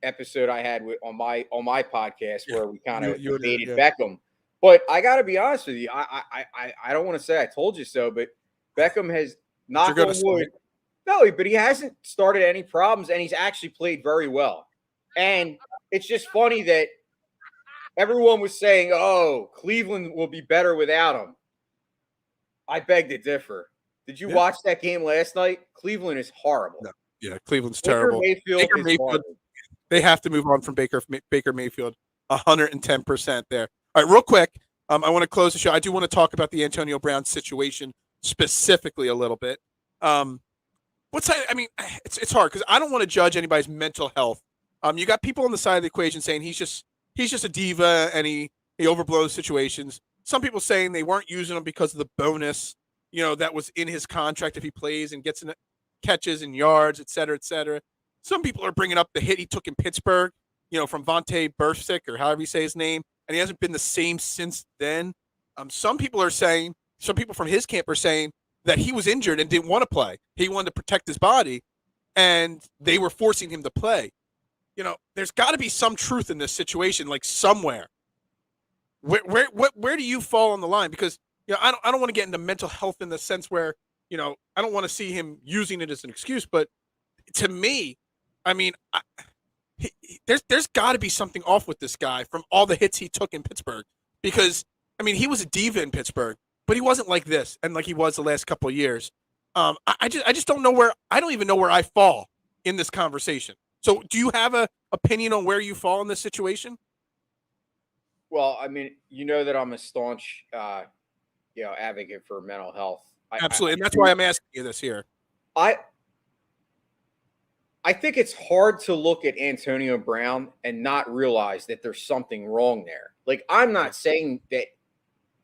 episode I had on my podcast where we kind of You debated yeah. Beckham. But I got to be honest with you, I don't want to say I told you so, but Beckham has knock on wood. No, but he hasn't started any problems, and he's actually played very well. And it's just funny that everyone was saying, "Oh, Cleveland will be better without him." I beg to differ. Did you watch that game last night? Cleveland is horrible. No. Yeah, Cleveland's Baker terrible. Mayfield Baker is Mayfield, horrible. they have to move on from Baker Mayfield 110% there. All right, real quick, I want to close the show. I do want to talk about the Antonio Brown situation specifically a little bit. It's hard because I don't want to judge anybody's mental health. You got people on the side of the equation saying he's just a diva and he overblows situations. Some people saying they weren't using him because of the bonus, that was in his contract if he plays and gets in catches and yards, et cetera, et cetera. Some people are bringing up the hit he took in Pittsburgh, from Vontae Burfict or however you say his name, and he hasn't been the same since then. Some people from his camp are saying that he was injured and didn't want to play. He wanted to protect his body, and they were forcing him to play. There's got to be some truth in this situation, like somewhere. Where do you fall on the line? Because I don't want to get into mental health in the sense where I don't want to see him using it as an excuse. But to me, I mean, there's got to be something off with this guy from all the hits he took in Pittsburgh. Because I mean, he was a diva in Pittsburgh, but he wasn't like this and like he was the last couple of years. I just don't know where. I don't even know where I fall in this conversation. So, do you have a opinion on where you fall in this situation? Well, I mean, that I'm a staunch, advocate for mental health. Absolutely, and that's why I'm asking you this here. I think it's hard to look at Antonio Brown and not realize that there's something wrong there. Like, I'm not saying that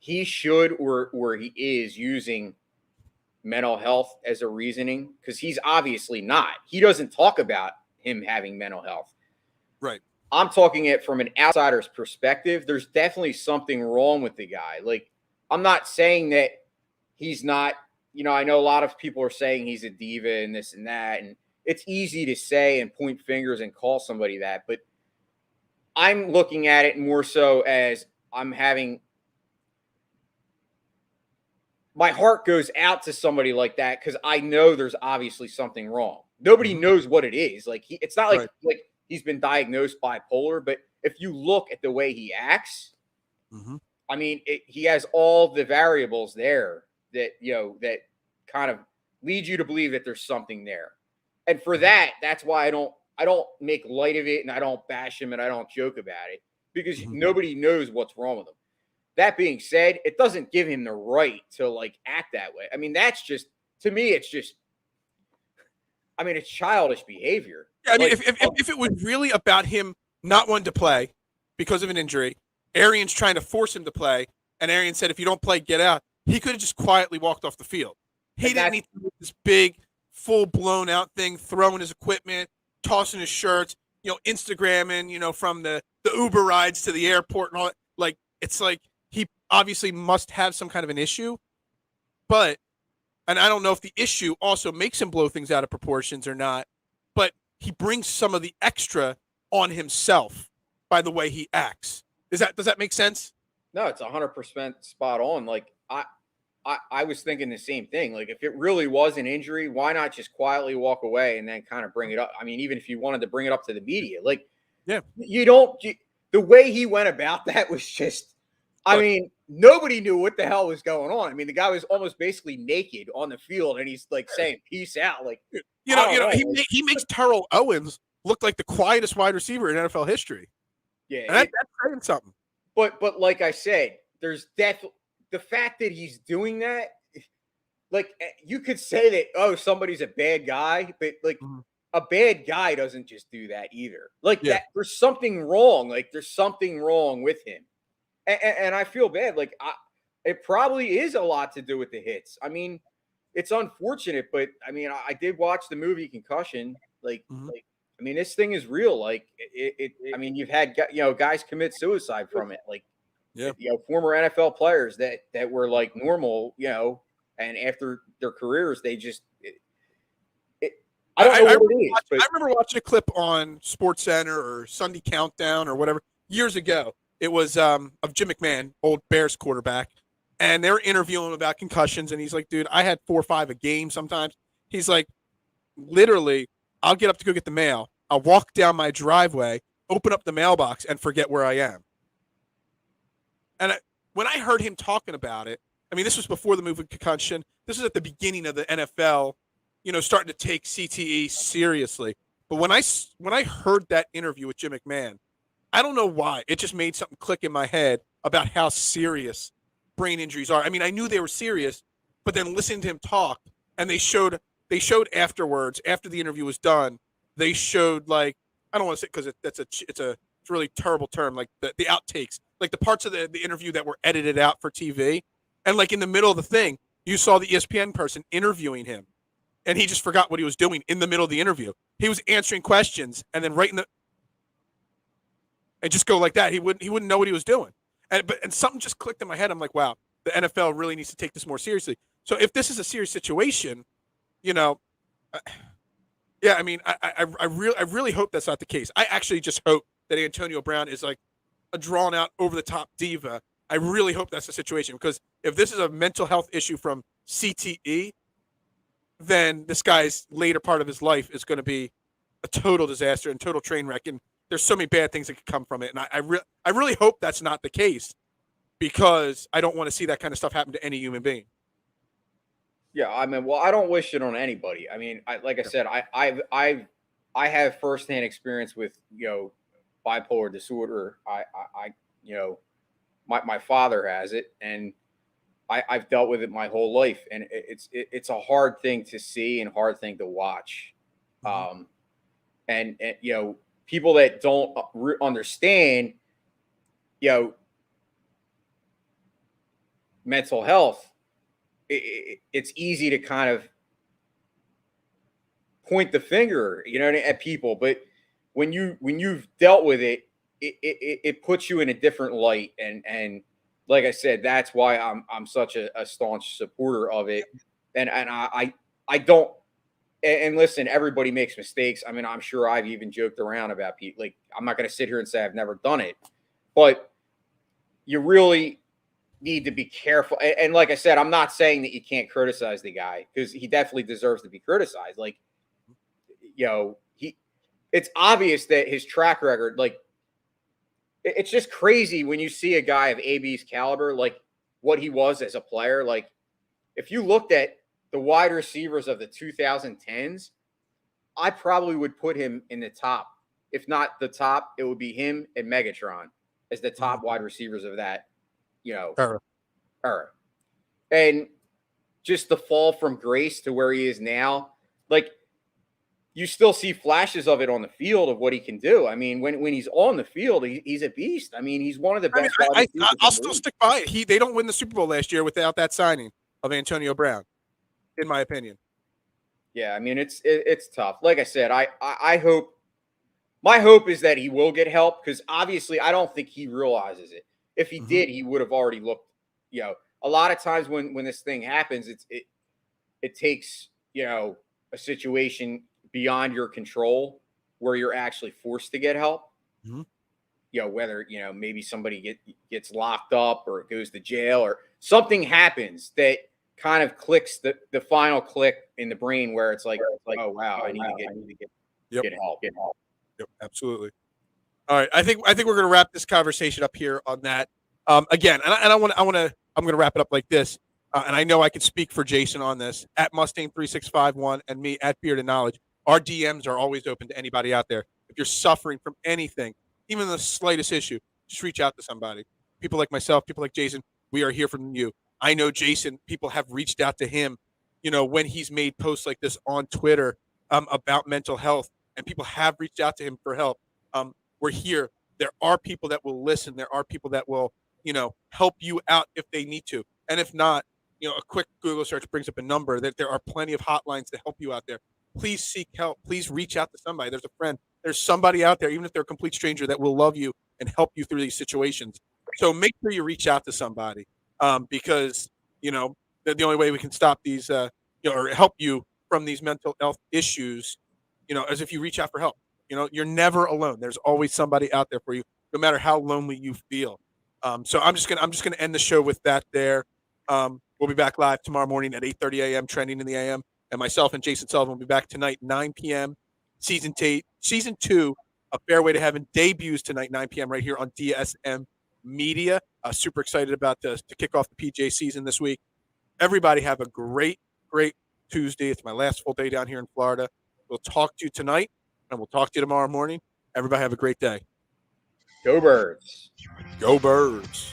he should or he is using mental health as a reasoning, because he's obviously not. He doesn't talk about him having mental health. Right. I'm talking it from an outsider's perspective. There's definitely something wrong with the guy. Like, I'm not saying that he's not, I know a lot of people are saying he's a diva and this and that, and it's easy to say and point fingers and call somebody that, but I'm looking at it more so as my heart goes out to somebody like that because I know there's obviously something wrong. Nobody knows what it is. Like, it's not like he's been diagnosed bipolar, but if you look at the way he acts, I mean, he has all the variables there that that kind of lead you to believe that there's something there. And for that's why I don't make light of it and I don't bash him and I don't joke about it, because nobody knows what's wrong with him. That being said, it doesn't give him the right to act that way. I mean, that's just, to me, it's childish behavior. Yeah, I mean, if it was really about him not wanting to play because of an injury, Arians trying to force him to play, and Arians said, if you don't play, get out, he could have just quietly walked off the field. He didn't need to do this big, full-blown out thing, throwing his equipment, tossing his shirts, Instagramming, from the Uber rides to the airport and all that. Like, it's like he obviously must have some kind of an issue, and I don't know if the issue also makes him blow things out of proportions or not, but he brings some of the extra on himself by the way he acts. Does that make sense? No, it's 100% spot on. Like, I was thinking the same thing. Like, if it really was an injury, why not just quietly walk away and then kind of bring it up? I mean, even if you wanted to bring it up to the media, the way he went about that was just, I mean, nobody knew what the hell was going on. I mean, the guy was almost basically naked on the field, and he's saying "peace out." Like, he makes Terrell Owens look like the quietest wide receiver in NFL history. Yeah, and that's saying something. But like I said, there's definitely the fact that he's doing that. Like, you could say that somebody's a bad guy, but a bad guy doesn't just do that either. That there's something wrong. Like, there's something wrong with him. And I feel bad. Like, it probably is a lot to do with the hits. I mean, it's unfortunate, but I mean, I did watch the movie Concussion. Like, I mean, this thing is real. Like I mean, you've had guys commit suicide from it. Like, former NFL players that were like normal, and after their careers, they just. I don't know what it is. I remember watching a clip on SportsCenter or Sunday Countdown or whatever years ago. It was of Jim McMahon, old Bears quarterback, and they were interviewing him about concussions, and he's like, dude, I had 4 or 5 a game sometimes. He's like, literally, I'll get up to go get the mail. I'll walk down my driveway, open up the mailbox, and forget where I am. And when I heard him talking about it, I mean, this was before the move of concussion. This was at the beginning of the NFL, starting to take CTE seriously. But when I heard that interview with Jim McMahon, I don't know why. It just made something click in my head about how serious brain injuries are. I mean, I knew they were serious, but then listening to him talk, and they showed afterwards, after the interview was done, they showed, like, I don't want to say, because it's a really terrible term, like the outtakes, like the parts of the interview that were edited out for TV. And like in the middle of the thing, you saw the ESPN person interviewing him, and he just forgot what he was doing in the middle of the interview. He was answering questions, and then and just go like that. He wouldn't know what he was doing. And something just clicked in my head. I'm like, wow, the NFL really needs to take this more seriously. So if this is a serious situation, I mean, I really hope that's not the case. I actually just hope that Antonio Brown is like a drawn out over the top diva. I really hope that's the situation, because if this is a mental health issue from CTE, then this guy's later part of his life is going to be a total disaster and total train wreck. And there's so many bad things that could come from it. And I really hope that's not the case, because I don't want to see that kind of stuff happen to any human being. Yeah, I mean, well, I don't wish it on anybody. I mean, like I said, I have firsthand experience with bipolar disorder. My father has it, and I've dealt with it my whole life, and it's a hard thing to see and hard thing to watch. And people that don't understand, mental health, it's easy to kind of point the finger, at people. But when you've dealt with it, it puts you in a different light. And like I said, that's why I'm such a staunch supporter of it. And I don't. And listen, everybody makes mistakes. I mean, I'm sure I've even joked around about people. Like, I'm not going to sit here and say I've never done it, but you really need to be careful. And like I said, I'm not saying that you can't criticize the guy, because he definitely deserves to be criticized. Like, it's obvious that his track record, like, it's just crazy when you see a guy of AB's caliber, like what he was as a player. Like, if you looked at the wide receivers of the 2010s, I probably would put him in the top. If not the top, it would be him and Megatron as the top wide receivers of that, era. And just the fall from grace to where he is now, like, you still see flashes of it on the field of what he can do. I mean, when he's on the field, he's a beast. I mean, he's one of the best. I'll still stick by it. They don't win the Super Bowl last year without that signing of Antonio Brown, in my opinion. Yeah, I mean, it's tough. Like I said, I hope, my hope is that he will get help, because obviously I don't think he realizes it. If he did, he would have already looked. A lot of times when this thing happens, it takes a situation beyond your control where you're actually forced to get help. Whether maybe somebody gets locked up or goes to jail or something happens that kind of clicks the final click in the brain where it's like, oh wow, I need to get help. Yep, absolutely. All right, I think we're going to wrap this conversation up here on that. Again, and I'm going to wrap it up like this. And I know I can speak for Jason on this, at Mustang3651 and me at Bearded Knowledge. Our DMs are always open to anybody out there. If you're suffering from anything, even the slightest issue, just reach out to somebody. People like myself, people like Jason, we are here for you. I know Jason, people have reached out to him, when he's made posts like this on Twitter about mental health, and people have reached out to him for help. We're here. There are people that will listen. There are people that will, help you out if they need to. And if not, a quick Google search brings up a number that there are plenty of hotlines to help you out there. Please seek help. Please reach out to somebody. There's a friend There's somebody out there, even if they're a complete stranger, that will love you and help you through these situations. So make sure you reach out to somebody because, the only way we can stop these, or help you from these mental health issues, is if you reach out for help. You're never alone. There's always somebody out there for you, no matter how lonely you feel. So I'm just gonna end the show with that. There, we'll be back live tomorrow morning at 8:30 a.m. Trending in the AM, and myself and Jason Sullivan will be back tonight 9 p.m. Season 2 of Fairway to Heaven debuts tonight 9 p.m. right here on DSM Media. Super excited about to kick off the PGA season this week. Everybody have a great Tuesday. It's my last full day down here in Florida. We'll talk to you tonight, and we'll talk to you tomorrow morning. Everybody have a great day. Go Birds. Go Birds.